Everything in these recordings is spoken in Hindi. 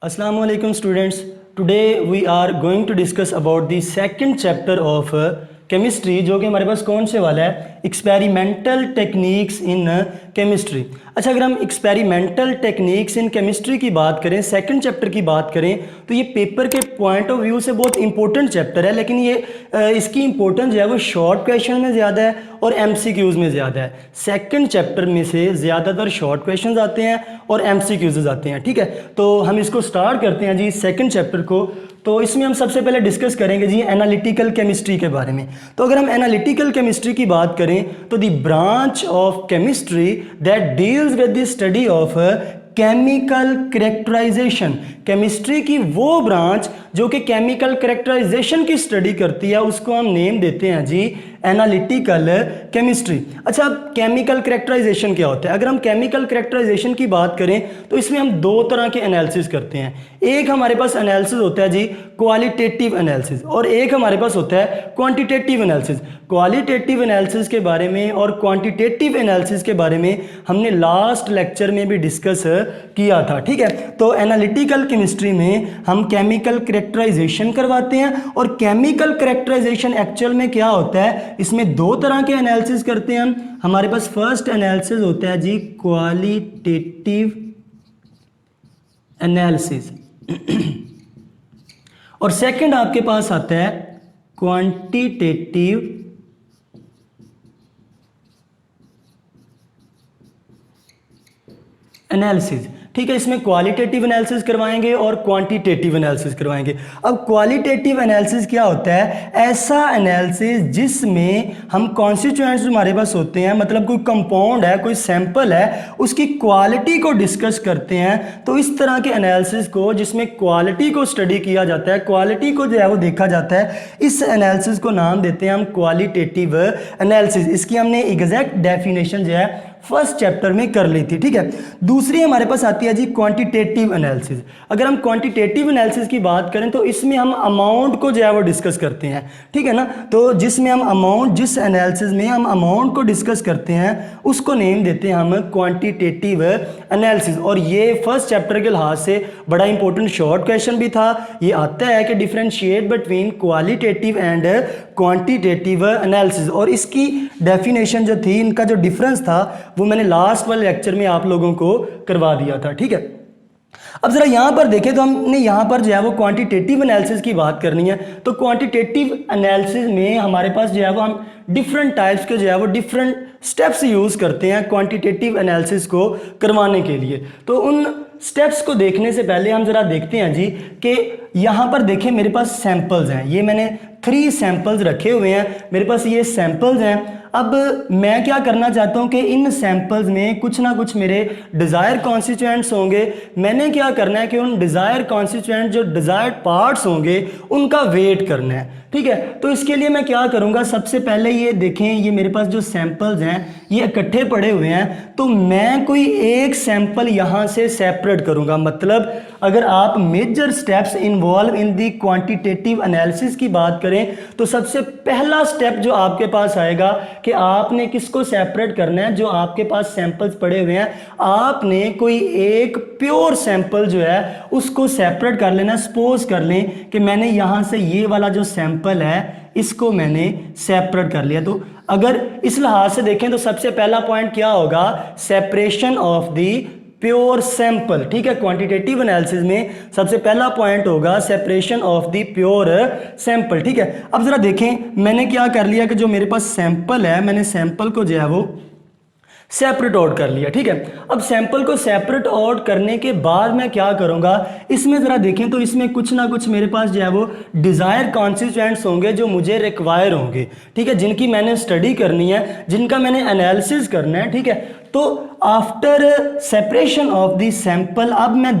Assalamu alaikum students. Today we are going to discuss about the second chapter of chemistry जो कि हमारे पास कौन से वाला है एक्सपेरिमेंटल टेक्निक्स इन केमिस्ट्री। अच्छा, अगर हम एक्सपेरिमेंटल टेक्निक्स इन केमिस्ट्री की बात करें, सेकंड चैप्टर की बात करें, तो ये पेपर के पॉइंट ऑफ व्यू से बहुत इंपॉर्टेंट चैप्टर है, लेकिन ये इसकी इंपॉर्टेंस जो है वो शॉर्ट क्वेश्चन में ज़्यादा है और एमसीक्यूज़ में ज़्यादा है। सेकंड चैप्टर में से ज़्यादातर शॉर्ट क्वेश्चंस आते हैं और एमसीक्यूज़ आते हैं। ठीक है, तो हम इसको स्टार्ट करते हैं जी सेकंड चैप्टर को। तो इसमें हम सबसे पहले डिस्कस करेंगे जी एनालिटिकल केमिस्ट्री के बारे में। तो अगर हम एनालिटिकल केमिस्ट्री की बात करें तो the branch of chemistry that deals with the study of chemical characterization, chemistry की वो ब्रांच जो कि केमिकल करेक्टराइजेशन की स्टडी करती है, उसको हम नेम देते हैं जी एनालिटिकल केमिस्ट्री। अच्छा, अब केमिकल करेक्टराइजेशन क्या होता है? अगर हम केमिकल करेक्टराइजेशन की बात करें तो इसमें हम दो तरह के एनालिसिस करते हैं। एक हमारे पास एनालिसिस होता है जी क्वालिटेटिव एनालिसिस और एक हमारे पास होता है क्वांटिटेटिव एनालिसिस। क्वालिटेटिव एनालिसिस के बारे में और क्वांटिटेटिव एनालिसिस के बारे में हमने लास्ट लेक्चर में भी डिस्कस किया था। ठीक है, तो एनालिटिकल केमिस्ट्री में हम केमिकल करेक्टराइजेशन करवाते हैं और केमिकल करेक्टराइजेशन एक्चुअल में क्या होता है, इसमें दो तरह के एनालिसिस करते हैं हम। हमारे पास फर्स्ट एनालिसिस होता है जी क्वालिटेटिव एनालिसिस और सेकंड आपके पास आता है क्वांटिटेटिव एनालिसिस। ठीक है, इसमें क्वालिटेटिव एनालिसिस करवाएंगे और क्वांटिटेटिव एनालिसिस करवाएंगे। अब क्वालिटेटिव एनालिसिस क्या होता है? ऐसा एनालिसिस जिसमें हम कॉन्स्टिट्यूएंट्स हमारे पास होते हैं, मतलब कोई कंपाउंड है, कोई सैंपल है, उसकी क्वालिटी को डिस्कस करते हैं। तो इस तरह के एनालिसिस को, जिसमें क्वालिटी को स्टडी किया जाता है, क्वालिटी को जो है वो देखा जाता है, इस एनालिसिस को नाम देते हैं हम क्वालिटेटिव एनालिसिस। इसकी हमने एग्जैक्ट डेफिनेशन जो है फर्स्ट चैप्टर में कर ली थी। ठीक है, दूसरी हमारे पास आती है जी क्वांटिटेटिव एनालिसिस। अगर हम क्वांटिटेटिव एनालिसिस की बात करें तो इसमें हम अमाउंट को जो है वो डिस्कस करते हैं। ठीक है ना, तो जिसमें हम अमाउंट, जिस एनालिसिस में हम अमाउंट को डिस्कस करते हैं उसको नेम देते हैं हम क्वांटिटेटिव एनालिसिस। और ये फर्स्ट चैप्टर के लिहाज से बड़ा इंपॉर्टेंट शॉर्ट क्वेश्चन भी था। ये आता है कि differentiate between qualitative and quantitative analysis, और इसकी डेफिनेशन जो थी, इनका जो डिफरेंस था वो मैंने लास्ट वाले लेक्चर में आप लोगों को करवा दिया था। ठीक है, अब जरा यहां पर देखें तो हमने यहां पर जो है वो क्वांटिटेटिव एनालिसिस की बात करनी है। तो क्वांटिटेटिव एनालिसिस में हमारे पास जो है वो हम डिफरेंट टाइप्स के जो है वो डिफरेंट स्टेप्स यूज करते हैं क्वांटिटेटिव एनालिसिस को करवाने के लिए। तो उन स्टेप्स को देखने से पहले हम जरा देखते हैं जी कि यहां पर देखें मेरे पास सैंपल्स हैं। ये मैंने 3 सैंपल्स रखे हुए हैं, मेरे पास ये सैंपल्स हैं। अब मैं क्या करना चाहता हूं कि इन सैंपल्स में कुछ ना कुछ मेरे डिज़ायर कॉन्स्टिट्यूएंट्स होंगे। मैंने क्या करना है कि उन डिज़ायर कॉन्स्टिट्यूएंट, जो डिज़ायर्ड पार्ट्स होंगे, उनका वेट करना है। ठीक है, तो इसके लिए मैं क्या करूंगा, सबसे पहले ये देखें, ये मेरे पास जो सैंपल्स हैं ये इकट्ठे पड़े हुए हैं, तो मैं कोई एक सैंपल यहां से सेपरेट करूंगा। मतलब अगर आप major steps involve in the quantitative analysis की बात करें तो सबसे पहला स्टेप जो आपके पास आएगा कि आपने किसको सेपरेट करना है। जो आपके पास सैंपल्स पड़े हुए हैं, आपने कोई एक प्योर सैंपल जो है उसको सेपरेट कर लेना। सपोज कर लें कि मैंने यहां से ये वाला जो सैंपल है इसको मैंने सेपरेट कर लिया। तो अगर इस लिहाज से देखें तो सबसे पहला पॉइंट क्या होगा, separation of the pure sample. ठीक है, क्वांटिटेटिव एनालिसिस में सबसे पहला पॉइंट होगा separation of the pure sample. ठीक है, अब जरा देखें मैंने क्या कर लिया कि जो मेरे पास सैंपल है, मैंने सैंपल को जो है वो सेपरेट आउट कर लिया। ठीक है, अब सैंपल को सेपरेट आउट करने के बाद मैं क्या करूंगा, इसमें जरा देखें तो इसमें कुछ ना कुछ मेरे पास जो है वो डिजायर कॉन्स्टिट्यूएंट्स होंगे जो मुझे रिक्वायर होंगे। ठीक है, जिनकी मैंने स्टडी करनी है, जिनका मैंने एनालिसिस करना है। ठीक है, तो after separation of the sample, अब मैं,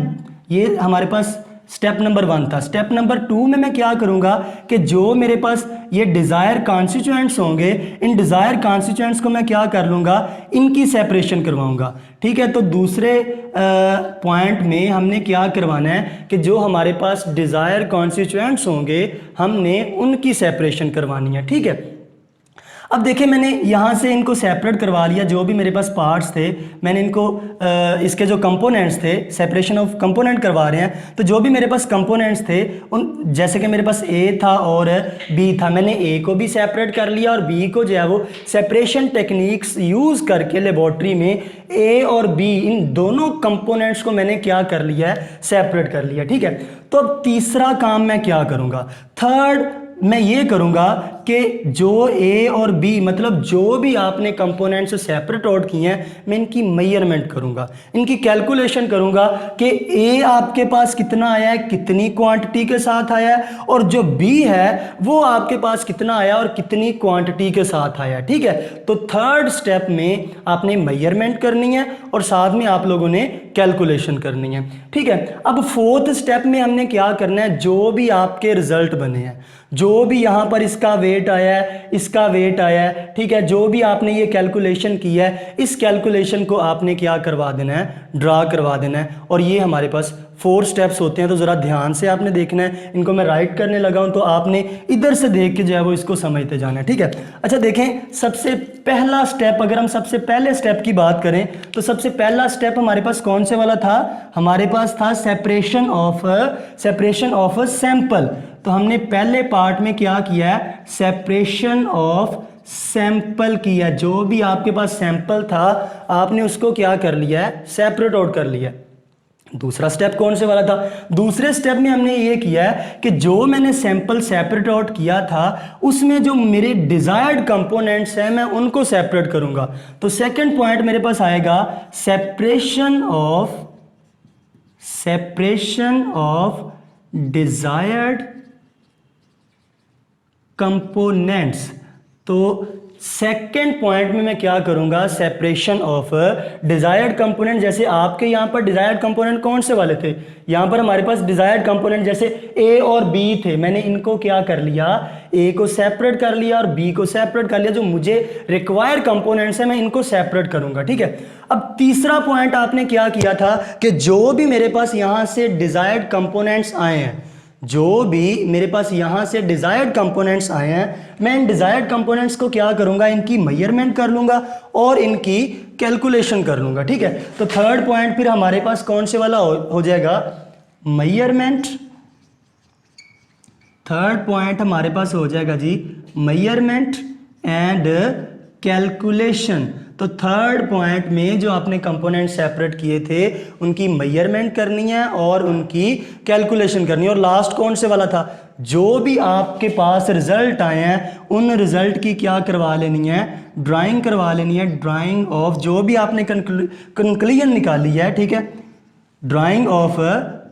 ये हमारे पास स्टेप नंबर 1 था। स्टेप नंबर 2 में मैं क्या करूंगा कि जो मेरे पास ये डिज़ायर कॉन्स्टिट्यूएंट्स होंगे, इन डिज़ायर कॉन्स्टिट्यूएंट्स को मैं क्या कर लूँगा, इनकी सेपरेशन करवाऊंगा। ठीक है, तो दूसरे पॉइंट में हमने क्या करवाना है कि जो हमारे पास डिज़ायर कॉन्स्टिट्यूएंट्स होंगे हमने उनकी सेपरेशन करवानी है। ठीक है, अब देखिए मैंने यहाँ से इनको सेपरेट करवा लिया, जो भी मेरे पास पार्ट्स थे मैंने इनको इसके जो कंपोनेंट्स थे सेपरेशन ऑफ कंपोनेंट करवा रहे हैं। तो जो भी मेरे पास कंपोनेंट्स थे उन जैसे कि मेरे पास ए था और बी था, मैंने ए को भी सेपरेट कर लिया और बी को जो है वो सेपरेशन टेक्निक्स यूज़ करके लेबॉर्ट्री में ए और बी इन दोनों कंपोनेंट्स को मैंने क्या कर लिया है, सेपरेट कर लिया। ठीक है, तो अब तीसरा काम मैं क्या करूँगा, थर्ड मैं ये करूंगा कि जो ए और बी मतलब जो भी आपने कंपोनेंट्स सेपरेट आउट किए हैं मैं इनकी मेजरमेंट करूंगा, इनकी कैलकुलेशन करूंगा कि ए आपके पास कितना आया है, कितनी क्वांटिटी के साथ आया है, और जो बी है वो आपके पास कितना आया और कितनी क्वांटिटी के साथ आया है। ठीक है, तो थर्ड स्टेप में आपने मेजरमेंट करनी है और साथ में आप लोगों ने कैलकुलेशन करनी है। ठीक है, अब फोर्थ स्टेप में हमने क्या करना है, जो भी आपके रिजल्ट बने हैं, जो भी यहाँ पर इसका वेट आया है, इसका वेट आया है, ठीक है, जो भी आपने ये कैलकुलेशन किया है इस कैलकुलेशन को आपने क्या करवा देना है, ड्रा करवा देना है। और ये हमारे पास 4 स्टेप्स होते हैं, तो ज़रा ध्यान से आपने देखना है। इनको मैं राइट करने लगा हूँ तो आपने इधर से देख के जो है वो इसको समझते जाना है। ठीक है, अच्छा देखें, सबसे पहला स्टेप, अगर हम सबसे पहले स्टेप की बात करें तो सबसे पहला स्टेप हमारे पास कौन से वाला था, हमारे पास था सेपरेशन ऑफ अ सैंपल। तो हमने पहले पार्ट में क्या किया है, सेपरेशन ऑफ सैंपल किया। जो भी आपके पास सैंपल था आपने उसको क्या कर लिया है, सेपरेट आउट कर लिया। दूसरा स्टेप कौन से वाला था, दूसरे स्टेप में हमने ये किया है कि जो मैंने सैंपल सेपरेट आउट किया था उसमें जो मेरे डिजायर्ड कंपोनेंट्स हैं मैं उनको सेपरेट करूंगा। तो सेकंड पॉइंट मेरे पास आएगा सेपरेशन ऑफ डिजायर्ड कंपोनेंट्स। तो सेकेंड पॉइंट में मैं क्या करूंगा, सेपरेशन ऑफ डिजायर्ड कंपोनेंट। जैसे आपके यहां पर डिजायर्ड कंपोनेंट कौन से वाले थे, यहां पर हमारे पास डिजायर्ड कंपोनेंट जैसे ए और बी थे, मैंने इनको क्या कर लिया, ए को सेपरेट कर लिया और बी को सेपरेट कर लिया। जो मुझे रिक्वायर्ड कंपोनेंट्स है मैं इनको सेपरेट करूंगा। ठीक है, अब तीसरा पॉइंट आपने क्या किया था कि जो भी मेरे पास यहां से डिजायर्ड कंपोनेंट्स आए हैं, जो भी मेरे पास यहां से डिजायर्ड कंपोनेंट्स आए हैं मैं इन डिजायर्ड कंपोनेंट्स को क्या करूंगा, इनकी मेजरमेंट कर लूंगा और इनकी कैलकुलेशन कर लूंगा। ठीक है, तो थर्ड पॉइंट फिर हमारे पास कौन से वाला हो जाएगा, मेजरमेंट। थर्ड पॉइंट हमारे पास हो जाएगा जी मेजरमेंट एंड कैलकुलेशन। तो थर्ड पॉइंट में जो आपने कंपोनेंट सेपरेट किए थे उनकी मेजरमेंट करनी है और उनकी कैलकुलेशन करनी है। और लास्ट कौन से वाला था, जो भी आपके पास रिजल्ट आए हैं उन रिजल्ट की क्या करवा लेनी है, ड्राइंग करवा लेनी है। ड्राइंग ऑफ जो भी आपने कंक्लूजन निकाली है, ठीक है, ड्राइंग ऑफ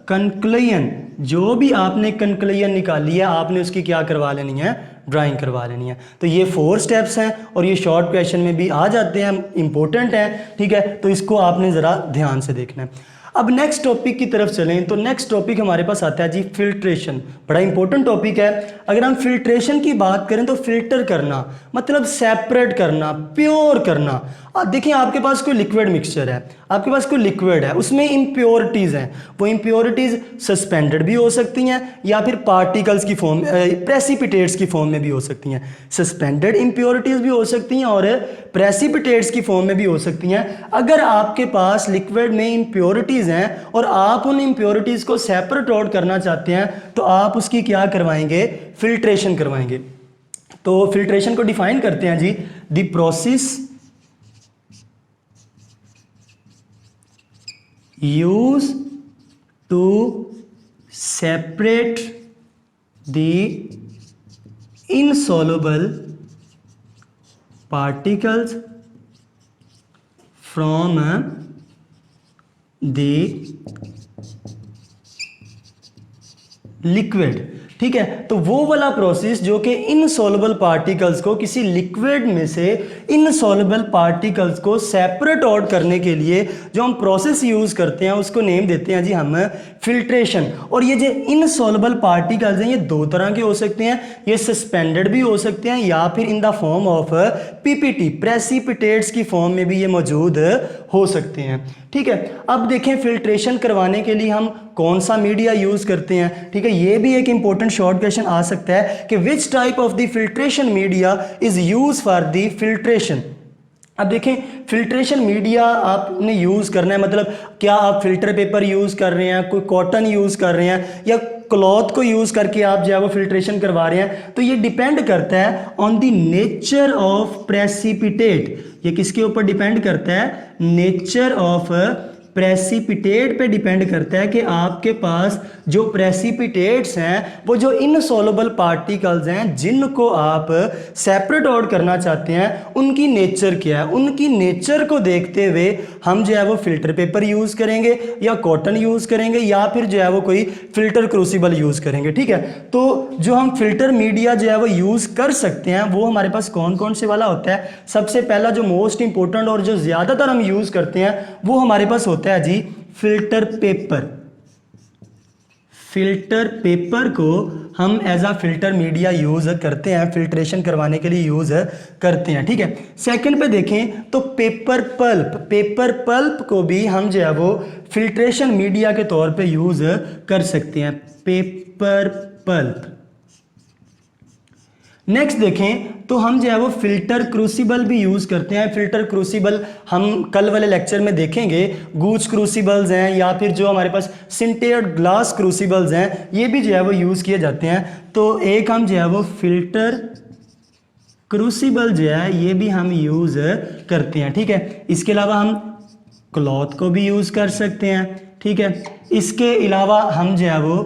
कंक्लूजन, जो भी आपने कंक्लूजन निकाली है आपने उसकी क्या करवा लेनी है, ड्राइंग करवा लेनी है। तो ये 4 स्टेप्स हैं और ये शॉर्ट क्वेश्चन में भी आ जाते हैं, इंपॉर्टेंट है। ठीक है, तो इसको आपने ज़रा ध्यान से देखना है। अब नेक्स्ट टॉपिक की तरफ चलें तो नेक्स्ट टॉपिक हमारे पास आता है जी फिल्ट्रेशन। बड़ा इंपॉर्टेंट टॉपिक है। अगर हम फिल्ट्रेशन की बात करें तो फिल्टर करना मतलब सेपरेट करना, प्योर करना। देखिए आपके पास कोई लिक्विड मिक्सचर है, आपके पास कोई लिक्विड है, उसमें इम्प्योरिटीज़ हैं। वो इम्प्योरिटीज़ सस्पेंडेड भी हो सकती हैं या फिर पार्टिकल्स की फॉर्म, प्रेसिपिटेट्स की फॉर्म में भी हो सकती हैं। सस्पेंडेड इम्प्योरिटीज़ भी हो सकती हैं और प्रेसिपिटेट्स की फॉर्म में भी हो सकती हैं। अगर आपके पास लिक्विड में इम्प्योरिटीज़ हैं और आप उन इम्प्योरिटीज़ को सेपरेट आउट करना चाहते हैं तो आप उसकी क्या करवाएंगे, फिल्ट्रेशन करवाएंगे। तो फिल्ट्रेशन को डिफाइन करते हैं जी, the process used to separate the insoluble particles from the liquid। ठीक है, तो वो वाला प्रोसेस जो कि इनसॉल्युबल पार्टिकल्स को, किसी लिक्विड में से इनसॉल्युबल पार्टिकल्स को सेपरेट आउट करने के लिए जो हम प्रोसेस यूज़ करते हैं उसको नेम देते हैं जी हम फिल्ट्रेशन। और ये जो इनसॉल्युबल पार्टिकल्स हैं ये 2 तरह के हो सकते हैं, ये सस्पेंडेड भी हो सकते हैं या फिर in the form of PPT, precipitates की फॉर्म में भी ये मौजूद हो सकते हैं। ठीक है, अब देखें फिल्ट्रेशन करवाने के लिए हम कौन सा मीडिया यूज़ करते हैं। ठीक है, ये भी एक इंपॉर्टेंट शॉर्ट क्वेश्चन आ सकता है कि which type of the filtration media is use for the filtration. अब देखें फिल्ट्रेशन मीडिया आपने यूज़ करना है, मतलब क्या आप फिल्टर पेपर यूज़ कर रहे हैं, कोई कॉटन यूज़ कर रहे हैं, या क्लॉथ को यूज़ करके आप जो है वो फिल्ट्रेशन करवा रहे हैं, तो ये डिपेंड करता है on the nature of precipitate. ये किसके ऊपर डिपेंड करता है? नेचर ऑफ प्रेसिपिटेट पे डिपेंड करता है कि आपके पास जो प्रेसिपिटेट्स हैं वो जो इनसॉल्युबल पार्टिकल्स हैं जिनको आप सेपरेट आउट करना चाहते हैं उनकी नेचर क्या है। उनकी नेचर को देखते हुए हम जो है वो फिल्टर पेपर यूज़ करेंगे या कॉटन यूज़ करेंगे या फिर जो है वो कोई फिल्टर क्रूसिबल यूज़ करेंगे। ठीक है, तो जो हम फिल्टर मीडिया जो है वो यूज़ कर सकते हैं वो हमारे पास कौन कौन से वाला होता है। सबसे पहला जो मोस्ट इंपॉर्टेंट और जो ज़्यादातर हम यूज़ करते हैं वो हमारे पास होता है जी फिल्टर पेपर। फिल्टर पेपर को हम as a filter media use करते हैं, फिल्ट्रेशन करवाने के लिए यूज़ करते हैं। ठीक है, सेकंड पे देखें तो पेपर पल्प। पेपर पल्प को भी हम जो है वो फिल्ट्रेशन मीडिया के तौर पे यूज़ कर सकते हैं, पेपर पल्प। नेक्स्ट देखें तो हम जो है वो फिल्टर क्रूसिबल भी यूज़ करते हैं। फिल्टर क्रूसिबल हम कल वाले लेक्चर में देखेंगे, गूज क्रूसिबल्स हैं या फिर जो हमारे पास सिंटेड ग्लास क्रूसिबल्स हैं, ये भी जो है वो यूज़ किए जाते हैं। तो एक हम जो है वो फिल्टर क्रूसिबल जो है ये भी हम यूज़ करते हैं। ठीक है, इसके अलावा हम क्लॉथ को भी यूज़ कर सकते हैं। ठीक है, इसके अलावा हम जो है वो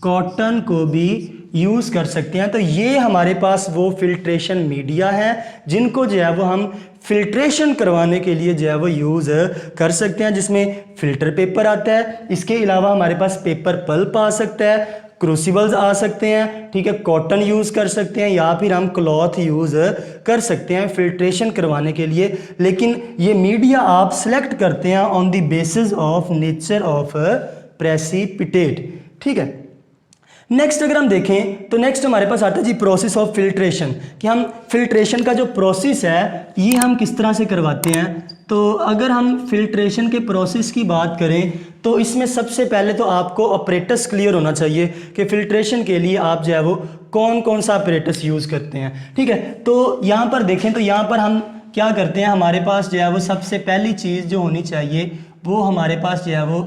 कॉटन को भी यूज़ कर सकते हैं। तो ये हमारे पास वो फिल्ट्रेशन मीडिया है जिनको जो है वो हम फिल्ट्रेशन करवाने के लिए जो है वो यूज़ कर सकते हैं, जिसमें फिल्टर पेपर आता है। इसके अलावा हमारे पास पेपर पल्प आ सकता है, क्रूसिबल्स आ सकते हैं। ठीक है, कॉटन यूज़ कर सकते हैं या फिर हम क्लॉथ यूज़ कर सकते हैं फिल्ट्रेशन करवाने के लिए। लेकिन ये मीडिया आप सेलेक्ट करते हैं on the basis of nature of precipitate. ठीक है, नेक्स्ट अगर हम देखें तो नेक्स्ट हमारे पास आता है जी प्रोसेस ऑफ फिल्ट्रेशन, कि हम फिल्ट्रेशन का जो प्रोसेस है ये हम किस तरह से करवाते हैं। तो अगर हम फिल्ट्रेशन के प्रोसेस की बात करें तो इसमें सबसे पहले तो आपको ऑपरेटस क्लियर होना चाहिए कि फिल्ट्रेशन के लिए आप जो है वो कौन कौन सा ऑपरेटस यूज़ करते हैं। ठीक है, तो यहाँ पर देखें तो यहाँ पर हम क्या करते हैं, हमारे पास जो है वो सबसे पहली चीज़ जो होनी चाहिए वो हमारे पास जो है वो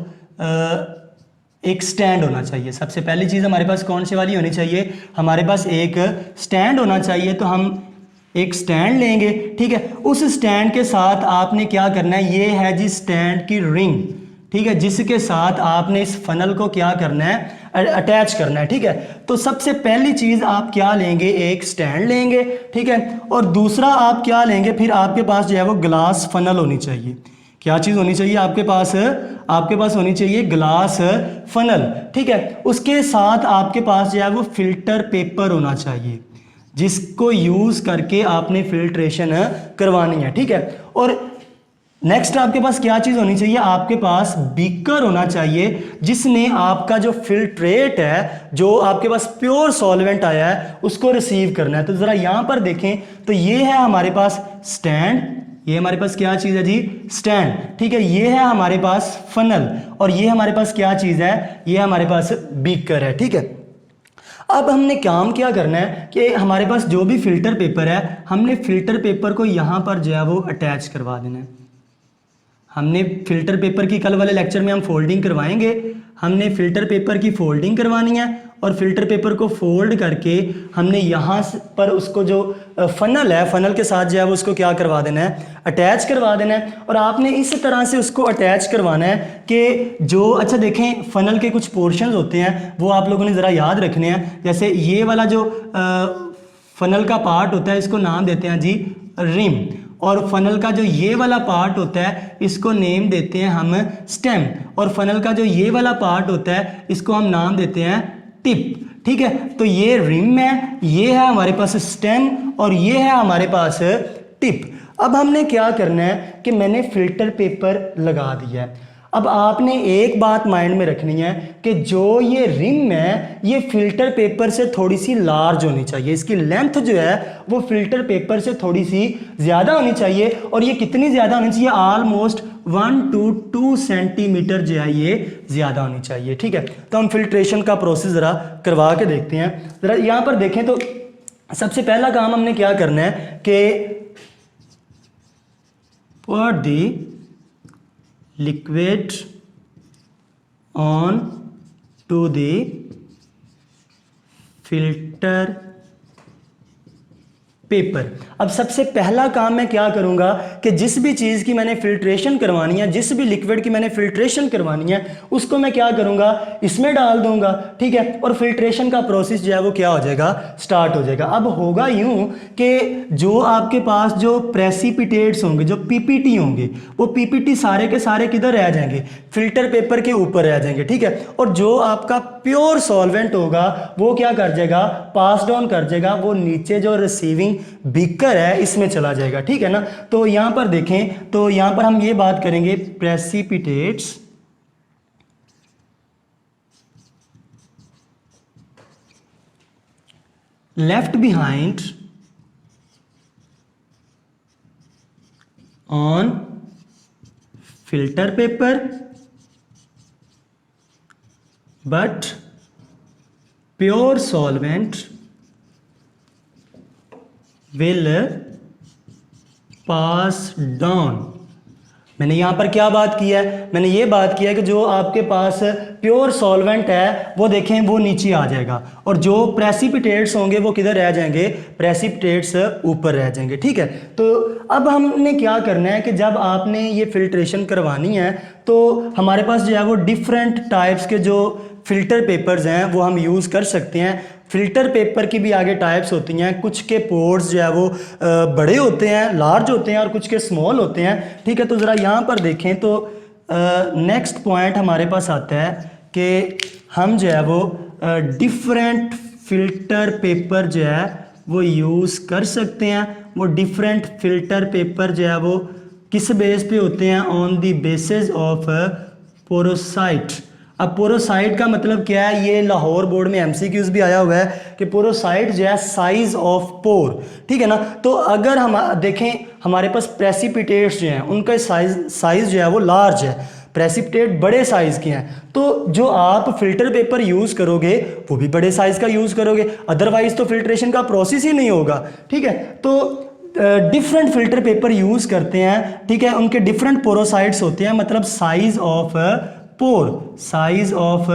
एक स्टैंड होना चाहिए। सबसे पहली चीज़ हमारे पास कौन सी वाली होनी चाहिए, हमारे पास एक स्टैंड होना चाहिए। तो हम एक स्टैंड लेंगे। ठीक है, उस स्टैंड के साथ आपने क्या करना है, ये है जी स्टैंड की रिंग। ठीक है, जिसके साथ आपने इस फनल को क्या करना है, अटैच करना है। ठीक है, तो सबसे पहली चीज़ आप क्या लेंगे, एक स्टैंड लेंगे। ठीक है, और दूसरा आप क्या लेंगे, फिर आपके पास जो है वो ग्लास फनल होनी चाहिए। क्या चीज़ होनी चाहिए आपके पास होनी चाहिए ग्लास फनल। ठीक है, उसके साथ आपके पास जो है वो फिल्टर पेपर होना चाहिए जिसको यूज़ करके आपने फिल्ट्रेशन करवानी है। ठीक है, और नेक्स्ट आपके पास क्या चीज़ होनी चाहिए, आपके पास बीकर होना चाहिए जिसने आपका जो फिल्ट्रेट है, जो आपके पास प्योर सॉल्वेंट आया है, उसको रिसीव करना है। तो ज़रा यहाँ पर देखें तो ये है हमारे पास स्टैंड, ये हमारे पास क्या चीज़ है जी, स्टैंड। ठीक है, ये है हमारे पास फनल और ये हमारे पास क्या चीज़ है, ये हमारे पास बीकर है। ठीक है, अब हमने काम क्या करना है कि हमारे पास जो भी फिल्टर पेपर है, हमने फिल्टर पेपर को यहाँ पर जो है वो अटैच करवा देना है। हमने फिल्टर पेपर की कल वाले लेक्चर में हम फोल्डिंग करवाएंगे, हमने फिल्टर पेपर की फोल्डिंग करवानी है और फिल्टर पेपर को फोल्ड करके हमने यहाँ पर उसको जो फनल है, फनल के साथ जो है वो उसको क्या करवा देना है, अटैच करवा देना है। और आपने इस तरह से उसको अटैच करवाना है कि जो, अच्छा देखें फनल के कुछ पोर्शंस होते हैं वो आप लोगों ने ज़रा याद रखने हैं। जैसे ये वाला जो फनल का पार्ट होता है इसको नाम देते हैं जी रिम, और फनल का जो ये वाला पार्ट होता है इसको नेम देते हैं हम स्टेम, और फनल का जो ये वाला पार्ट होता है इसको हम नाम देते हैं टिप। ठीक है, तो ये रिम है, ये है हमारे पास स्टेम और ये है हमारे पास टिप। अब हमने क्या करना है कि मैंने फिल्टर पेपर लगा दिया है। अब आपने एक बात माइंड में रखनी है कि जो ये रिम है ये फिल्टर पेपर से थोड़ी सी लार्ज होनी चाहिए, इसकी लेंथ जो है वो फिल्टर पेपर से थोड़ी सी ज़्यादा होनी चाहिए। और ये कितनी ज़्यादा होनी चाहिए? ऑलमोस्ट 1 to 2 सेंटीमीटर जो है ये ज़्यादा होनी चाहिए। ठीक है, तो हम फिल्ट्रेशन का प्रोसेस ज़रा करवा के देखते हैं। ज़रा यहाँ पर देखें तो सबसे पहला काम हमने क्या करना है कि put the liquid on to the filter paper. अब सबसे पहला काम मैं क्या करूंगा कि जिस भी चीज़ की मैंने फिल्ट्रेशन करवानी है, जिस भी लिक्विड की मैंने फिल्ट्रेशन करवानी है, उसको मैं क्या करूंगा, इसमें डाल दूंगा। ठीक है, और फिल्ट्रेशन का प्रोसेस जो है वो क्या हो जाएगा, स्टार्ट हो जाएगा। अब होगा यूं कि जो आपके पास जो प्रेसिपिटेट्स होंगे, जो पीपीटी होंगे, वो पीपीटी सारे के सारे किधर रह जाएंगे, फिल्टर पेपर के ऊपर रह जाएंगे। ठीक है, और जो आपका प्योर सॉल्वेंट होगा वो क्या कर जाएगा, पास डाउन कर जाएगा, वो नीचे जो रिसीविंग बीकर है इसमें चला जाएगा। ठीक है ना, तो यहां पर देखें तो यहां पर हम ये बात करेंगे precipitates left behind on filter paper but pure solvent will pass down। मैंने यहाँ पर क्या बात की है, मैंने ये बात किया है कि जो आपके पास प्योर सॉल्वेंट है वो देखें वो नीचे आ जाएगा, और जो प्रेसिपिटेट्स होंगे वो किधर रह जाएंगे, प्रेसिपिटेट्स ऊपर रह जाएंगे। ठीक है, तो अब हमने क्या करना है कि जब आपने ये फिल्ट्रेशन करवानी है तो हमारे पास जो है वो डिफरेंट टाइप्स के जो फिल्टर पेपर्स हैं वो हम यूज़ कर सकते हैं। फिल्टर पेपर की भी आगे टाइप्स होती हैं, कुछ के पोर्स जो है वो बड़े होते हैं, लार्ज होते हैं, और कुछ के स्मॉल होते हैं। ठीक है, तो ज़रा यहाँ पर देखें तो नेक्स्ट पॉइंट हमारे पास आता है कि हम जो है वो डिफरेंट फिल्टर पेपर जो है वो यूज़ कर सकते हैं। वो डिफरेंट फिल्टर पेपर जो है वो किस बेस पे होते हैं, ऑन द बेसिस ऑफ पोरोसाइट। अब पोरोसाइट का मतलब क्या है, ये लाहौर बोर्ड में एमसीक्यूज भी आया हुआ है कि पोरोसाइट जो है साइज ऑफ पोर। ठीक है ना, तो अगर हम देखें हमारे पास प्रेसिपिटेट्स जो हैं उनका साइज जो है वो लार्ज है, प्रेसिपिटेट बड़े साइज के हैं, तो जो आप फिल्टर पेपर यूज़ करोगे वो भी बड़े साइज का यूज़ करोगे, अदरवाइज तो फिल्ट्रेशन का प्रोसेस ही नहीं होगा। ठीक है, तो डिफरेंट फिल्टर पेपर यूज़ करते हैं। ठीक है, उनके डिफरेंट पोरोसाइट्स होते हैं, मतलब size of pore, size of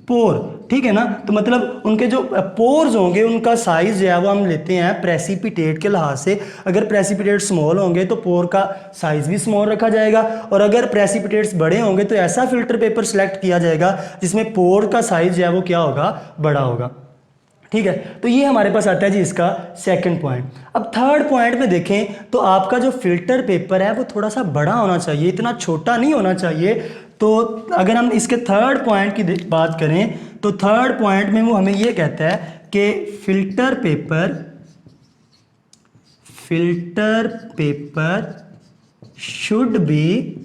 pore. ठीक है ना, तो मतलब उनके जो पोर्स होंगे उनका साइज जो है वो हम लेते हैं प्रेसिपिटेट के लिहाज से। अगर प्रेसिपिटेट स्मॉल होंगे तो पोर का साइज भी स्मॉल रखा जाएगा, और अगर प्रेसिपिटेट्स बड़े होंगे तो ऐसा फिल्टर पेपर सिलेक्ट किया जाएगा जिसमें पोर का साइज जो है वो क्या होगा, बड़ा होगा। ठीक है, तो ये हमारे पास आता है जी इसका सेकंड पॉइंट। अब थर्ड पॉइंट में देखें तो आपका जो फिल्टर पेपर है वो थोड़ा सा बड़ा होना चाहिए, इतना छोटा नहीं होना चाहिए। तो अगर हम इसके थर्ड पॉइंट की बात करें तो थर्ड पॉइंट में वो हमें ये कहता है कि filter paper should be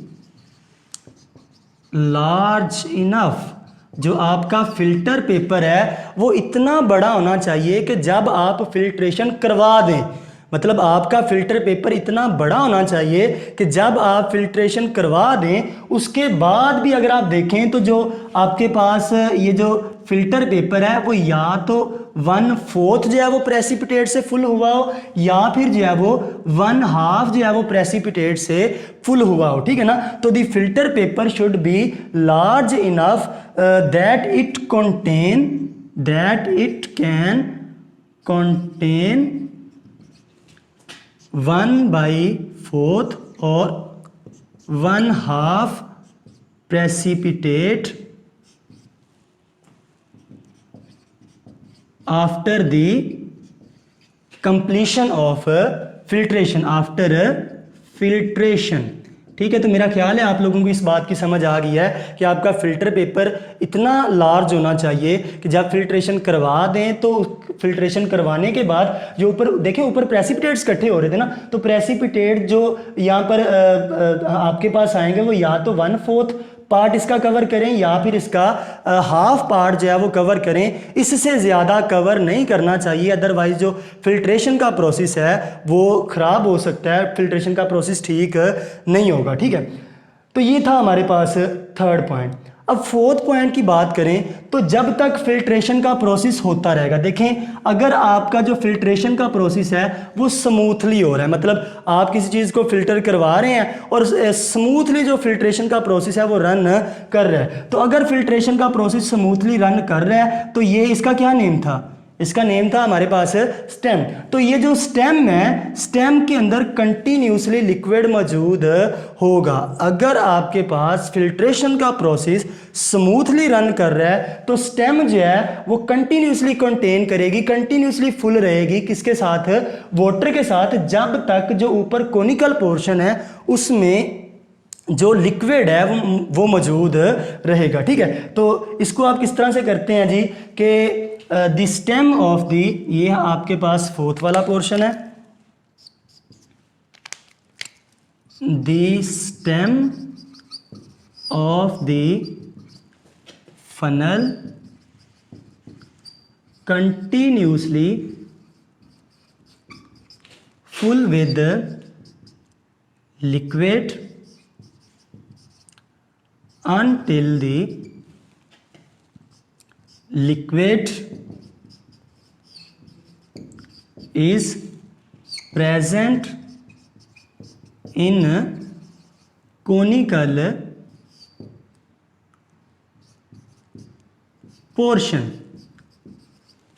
large enough. जो आपका फिल्टर पेपर है वो इतना बड़ा होना चाहिए कि जब आप फिल्ट्रेशन करवा दें, मतलब आपका फिल्टर पेपर इतना बड़ा होना चाहिए कि जब आप फिल्ट्रेशन करवा दें उसके बाद भी अगर आप देखें तो जो आपके पास ये जो फिल्टर पेपर है वो या तो 1/4 जो है वो प्रेसिपिटेट से फुल हुआ हो, या फिर जो है वो 1/2 जो है वो प्रेसिपिटेट से फुल हुआ हो। ठीक है ना, तो the filter paper should be large enough that it can contain 1/4 और 1/2 precipitate after the completion of filtration, after filtration। ठीक है, तो मेरा ख्याल है आप लोगों को इस बात की समझ आ गई है कि आपका फ़िल्टर पेपर इतना लार्ज होना चाहिए कि जब फिल्ट्रेशन करवा दें तो फिल्ट्रेशन करवाने के बाद जो ऊपर देखें, ऊपर प्रेसिपिटेट्स इकट्ठे हो रहे थे ना, तो प्रेसिपिटेट जो यहाँ पर आपके पास आएंगे वो या तो 1/4 पार्ट इसका कवर करें या फिर इसका हाफ पार्ट जो है वो कवर करें। इससे ज़्यादा कवर नहीं करना चाहिए, अदरवाइज जो फिल्ट्रेशन का प्रोसेस है वो ख़राब हो सकता है, फिल्ट्रेशन का प्रोसेस ठीक नहीं होगा। ठीक है, तो ये था हमारे पास थर्ड पॉइंट। अब फोर्थ पॉइंट की बात करें तो जब तक फिल्ट्रेशन का प्रोसेस होता रहेगा, देखें अगर आपका जो फिल्ट्रेशन का प्रोसेस है वो स्मूथली हो रहा है, मतलब आप किसी चीज़ को फिल्टर करवा रहे हैं और स्मूथली जो फिल्ट्रेशन का प्रोसेस है वो रन कर रहा है, तो अगर फिल्ट्रेशन का प्रोसेस स्मूथली रन कर रहा है तो ये इसका क्या नेम था, इसका नेम था हमारे पास स्टेम। तो ये जो स्टेम है, स्टेम के अंदर कंटिन्यूसली लिक्विड मौजूद होगा। अगर आपके पास फिल्ट्रेशन का प्रोसेस स्मूथली रन कर रहा है तो स्टेम जो है वो कंटिन्यूसली कंटेन करेगी, कंटिन्यूसली फुल रहेगी, किसके साथ, वाटर के साथ, जब तक जो ऊपर कोनिकल पोर्शन है उसमें जो लिक्विड है वो मौजूद रहेगा। ठीक है, तो इसको आप किस तरह से करते हैं जी कि द स्टेम ऑफ द, ये आपके पास फोर्थ वाला पोर्शन है, the stem of the funnel continuously full with liquid until the liquid is present in conical portion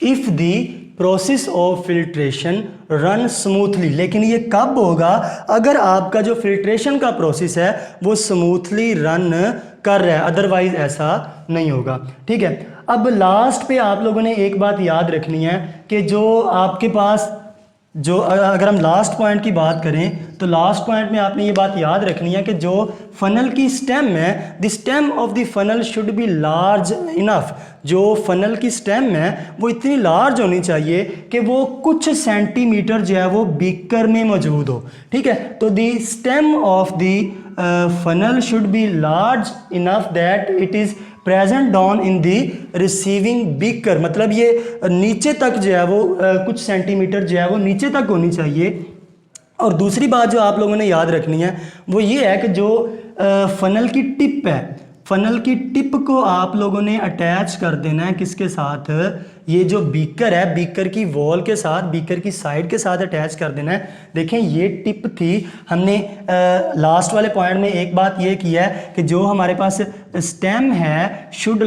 if the process of filtration run smoothly. लेकिन ये कब होगा, अगर आपका जो फिल्ट्रेशन का प्रोसेस है वो स्मूथली रन कर रहा है, अदरवाइज ऐसा नहीं होगा। ठीक है, अब लास्ट पे आप लोगों ने एक बात याद रखनी है कि जो आपके पास जो, अगर हम लास्ट पॉइंट की बात करें तो लास्ट पॉइंट में आपने ये बात याद रखनी है कि जो फनल की स्टेम है, the stem of the funnel should be large enough. जो फनल की स्टेम है वो इतनी लार्ज होनी चाहिए कि वो कुछ सेंटीमीटर जो है वो बीकर में मौजूद हो। ठीक है, तो the stem of the funnel should be large enough that it is present down in the receiving beaker, मतलब ये नीचे तक जो है वो कुछ सेंटीमीटर जो है वो नीचे तक होनी चाहिए। और दूसरी बात जो आप लोगों ने याद रखनी है वो ये है कि जो फनल की टिप है, फनल की टिप को आप लोगों ने अटैच कर देना है किसके साथ, ये जो बीकर है बीकर की वॉल के साथ, बीकर की साइड के साथ अटैच कर देना है। देखें ये टिप थी, हमने लास्ट वाले पॉइंट में एक बात ये की है कि जो हमारे पास स्टेम है शुड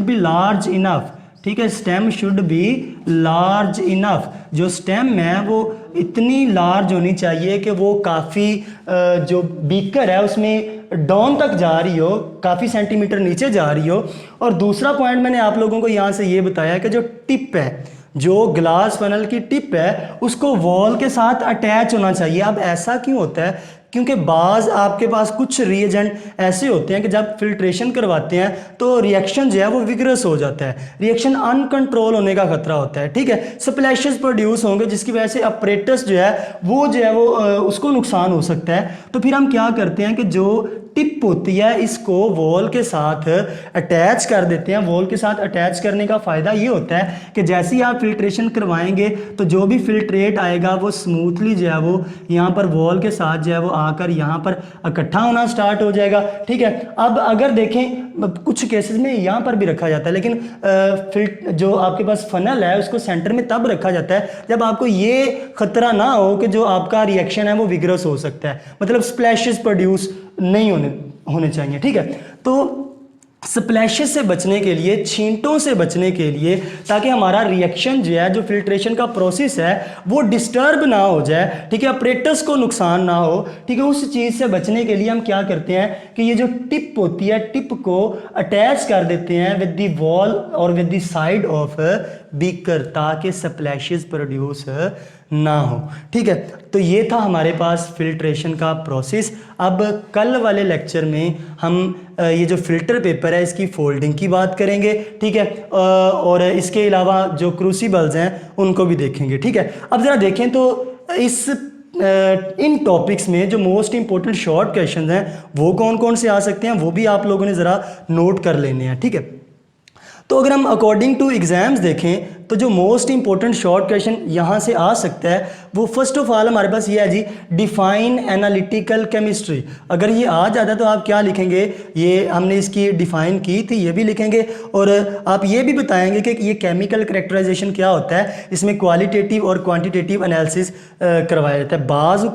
बी लार्ज इनफ। ठीक है, stem should be large enough, जो स्टेम है वो इतनी लार्ज होनी चाहिए कि वो काफ़ी जो बीकर है उसमें डाउन तक जा रही हो, काफ़ी सेंटीमीटर नीचे जा रही हो। और दूसरा पॉइंट मैंने आप लोगों को यहाँ से ये बताया कि जो टिप है, जो ग्लास फनल की टिप है उसको वॉल के साथ अटैच होना चाहिए। अब ऐसा क्यों होता है, क्योंकि बाज़ आपके पास कुछ रिएजेंट ऐसे होते हैं कि जब फिल्ट्रेशन करवाते हैं तो रिएक्शन जो है वो विग्रस हो जाता है, रिएक्शन अनकंट्रोल होने का खतरा होता है। ठीक है, स्प्लैशेस प्रोड्यूस होंगे जिसकी वजह से अपरेटस जो है वो उसको नुकसान हो सकता है। तो फिर हम क्या करते हैं कि जो टिप होती है इसको वॉल के साथ अटैच कर देते हैं। वॉल के साथ अटैच करने का फ़ायदा ये होता है कि जैसे ही आप फिल्ट्रेशन करवाएंगे तो जो भी फिल्ट्रेट आएगा वो स्मूथली जो है वो यहाँ पर वॉल के साथ जो है वो आकर यहाँ पर इकट्ठा होना स्टार्ट हो जाएगा। ठीक है, अब अगर देखें कुछ केसेस में यहाँ पर भी रखा जाता है, लेकिन जो आपके पास फनल है उसको सेंटर में तब रखा जाता है जब आपको ये खतरा ना हो कि जो आपका रिएक्शन है वो विग्रस हो सकता है, मतलब स्प्लैशेस प्रोड्यूस नहीं होने चाहिए। ठीक है, तो स्प्लैशेस से बचने के लिए, छींटों से बचने के लिए, ताकि हमारा रिएक्शन जो है, जो फिल्ट्रेशन का प्रोसेस है वो डिस्टर्ब ना हो जाए, ठीक है, ऑपरेटर्स को नुकसान ना हो, ठीक है, उस चीज़ से बचने के लिए हम क्या करते हैं कि ये जो टिप होती है टिप को अटैच कर देते हैं विद द वॉल और with the side of beaker, ताकि स्प्लैशेस प्रोड्यूस ना हो। ठीक है, तो ये था हमारे पास फिल्ट्रेशन का प्रोसेस। अब कल वाले लेक्चर में हम ये जो फिल्टर पेपर है इसकी फोल्डिंग की बात करेंगे। ठीक है, और इसके अलावा जो क्रूसिबल्स हैं उनको भी देखेंगे। ठीक है, अब ज़रा देखें तो इस इन टॉपिक्स में जो मोस्ट इंपॉर्टेंट शॉर्ट क्वेश्चंस हैं वो कौन कौन से आ सकते हैं वो भी आप लोगों ने ज़रा नोट कर लेने हैं। ठीक है, तो अगर हम अकॉर्डिंग टू एग्जाम्स देखें तो जो मोस्ट इंपॉर्टेंट शॉर्ट क्वेश्चन यहाँ से आ सकता है वो फर्स्ट ऑफ ऑल हमारे पास ये है जी, डिफाइन एनालिटिकल केमिस्ट्री। अगर ये आ जाता है तो आप क्या लिखेंगे, ये हमने इसकी डिफाइन की थी ये भी लिखेंगे, और आप ये भी बताएंगे कि ये केमिकल करेक्टराइजेशन क्या होता है, इसमें क्वालिटेटिव और क्वांटिटेटिव एनालिसिस करवाया जाता है। बाज़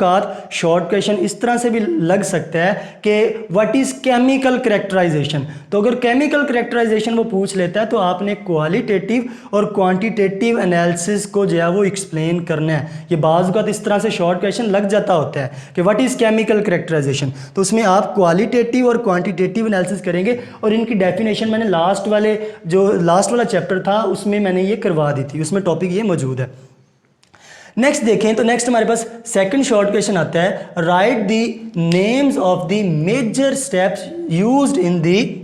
शॉर्ट क्वेश्चन इस तरह से भी लग सकता है कि व्हाट इज़ केमिकल करेक्टराइजेशन, तो अगर केमिकल करेक्टराइजेशन वो पूछ लेता है तो आपने क्वालिटेटिव और क्वांटिटेटिव एनालिसिस को जो है वो एक्सप्लेन करना है। ये बाज़ इस तरह से शॉर्ट क्वेश्चन लग जाता होता है कि व्हाट इज़ केमिकल करेक्टराइजेशन, तो उसमें आप क्वालिटेटिव और क्वांटिटेटिव एनालिसिस करेंगे, और इनकी डेफिनेशन मैंने लास्ट वाला चैप्टर था उसमें मैंने ये करवा दी थी, उसमें टॉपिक ये मौजूद है। नेक्स्ट देखें तो नेक्स्ट हमारे पास सेकंड शॉर्ट क्वेश्चन आता है, write the names of the major steps used in the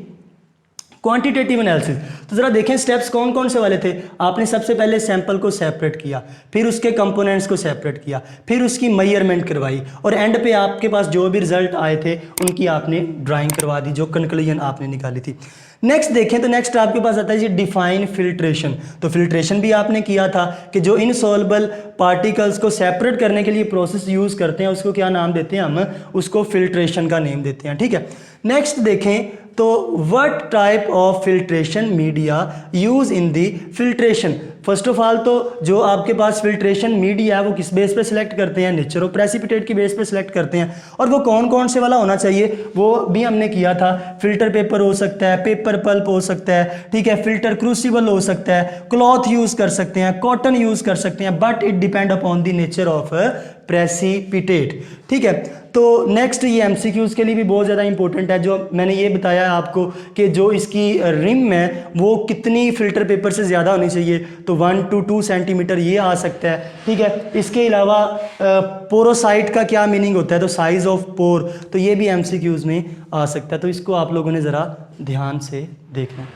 quantitative analysis. तो ज़रा देखें स्टेप्स कौन कौन से वाले थे। आपने सबसे पहले सैंपल को सेपरेट किया, फिर उसके कंपोनेंट्स को सेपरेट किया, फिर उसकी मेजरमेंट करवाई, और एंड पे आपके पास जो भी रिजल्ट आए थे उनकी आपने ड्राइंग करवा दी, जो कंक्लूजन आपने निकाली थी। नेक्स्ट देखें तो नेक्स्ट आपके पास आता है जी डिफाइन फिल्ट्रेशन। तो फिल्ट्रेशन भी आपने किया था कि जो इनसॉल्युबल पार्टिकल्स को सेपरेट करने के लिए प्रोसेस यूज़ करते हैं उसको क्या नाम देते हैं, हम उसको फिल्ट्रेशन का नेम देते हैं। ठीक है, नेक्स्ट देखें तो what type of filtration media use in the filtration. First of all तो जो आपके पास फिल्ट्रेशन मीडिया है वो किस बेस पे सिलेक्ट करते हैं, नेचर ऑफ प्रेसिपिटेट की बेस पे सिलेक्ट करते हैं, और वो कौन कौन से वाला होना चाहिए वो भी हमने किया था। फिल्टर पेपर हो सकता है, पेपर पल्प हो सकता है, ठीक है, फिल्टर क्रूसिबल हो सकता है, क्लॉथ यूज कर सकते हैं, कॉटन यूज कर सकते हैं, but it depend upon the nature of precipitate. ठीक है, तो नेक्स्ट ये एमसीक्यूज के लिए भी बहुत ज़्यादा इंपॉर्टेंट है, जो मैंने ये बताया है आपको कि जो इसकी रिम है वो कितनी फिल्टर पेपर से ज़्यादा होनी चाहिए, तो 1 to 2 सेंटीमीटर ये आ सकता है। ठीक है, इसके अलावा पोरोसाइट का क्या मीनिंग होता है, तो साइज़ ऑफ पोर, तो ये भी एमसीक्यूज में आ सकता है, तो इसको आप लोगों ने ज़रा ध्यान से देखना।